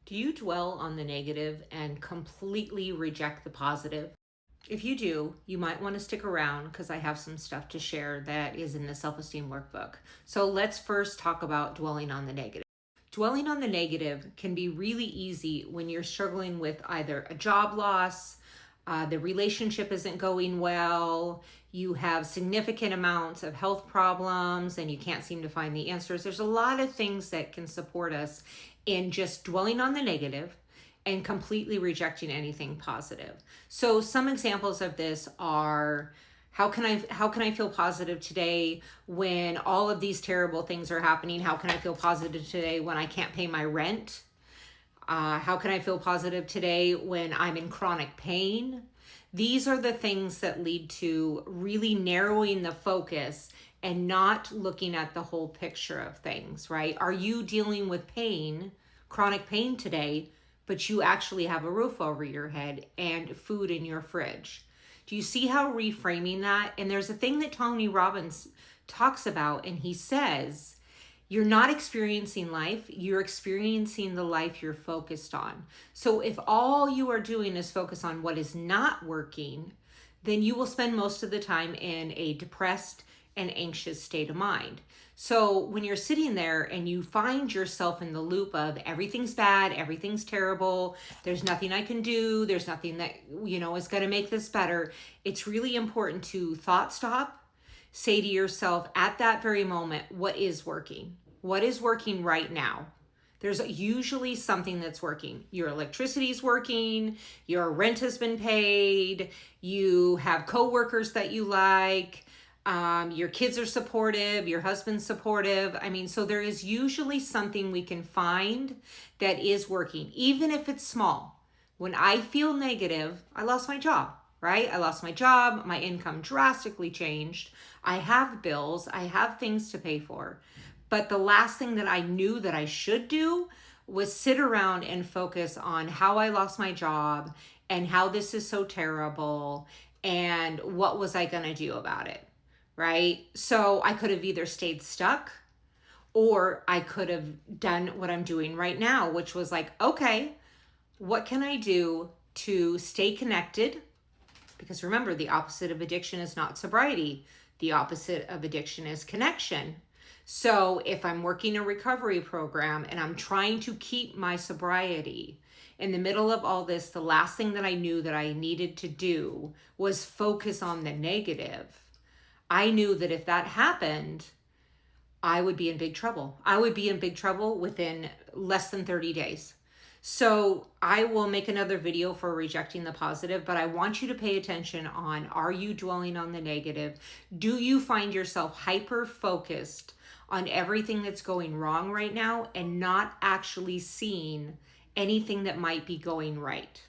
Do you dwell on the negative and completely reject the positive? If you do, you might want to stick around because I have some stuff to share that is in the self-esteem workbook. So let's first talk about dwelling on the negative. Dwelling on the negative can be really easy when you're struggling with either a job loss, the relationship isn't going well, you have significant amounts of health problems and you can't seem to find the answers. There's a lot of things that can support us in just dwelling on the negative and completely rejecting anything positive. So some examples of this are, how can I feel positive today when all of these terrible things are happening? How can I feel positive today when I can't pay my rent? How can I feel positive today when I'm in chronic pain? These are the things that lead to really narrowing the focus and not looking at the whole picture of things, right? Are you dealing with pain, chronic pain today, but you actually have a roof over your head and food in your fridge? Do you see how reframing that? And there's a thing that Tony Robbins talks about, and he says, you're not experiencing life, you're experiencing the life you're focused on. So if all you are doing is focus on what is not working, then you will spend most of the time in a depressed and anxious state of mind. So when you're sitting there and you find yourself in the loop of everything's bad, everything's terrible, there's nothing I can do, there's nothing that, is going to make this better, it's really important to thought stop. Say to yourself at that very moment, what is working? What is working right now? There's usually something that's working. Your electricity is working, your rent has been paid, you have coworkers that you like, your kids are supportive, your husband's supportive. So there is usually something we can find that is working, even if it's small. When I feel negative, I lost my job. Right? I lost my job. My income drastically changed. I have bills. I have things to pay for. But the last thing that I knew that I should do was sit around and focus on how I lost my job and how this is so terrible and what was I going to do about it. Right? So I could have either stayed stuck or I could have done what I'm doing right now, which was like, okay, what can I do to stay connected? Because remember, the opposite of addiction is not sobriety. The opposite of addiction is connection. So if I'm working a recovery program and I'm trying to keep my sobriety, in the middle of all this, the last thing that I knew that I needed to do was focus on the negative. I knew that if that happened, I would be in big trouble. I would be in big trouble within less than 30 days. So I will make another video for rejecting the positive, but I want you to pay attention on, are you dwelling on the negative? Do you find yourself hyper-focused on everything that's going wrong right now and not actually seeing anything that might be going right?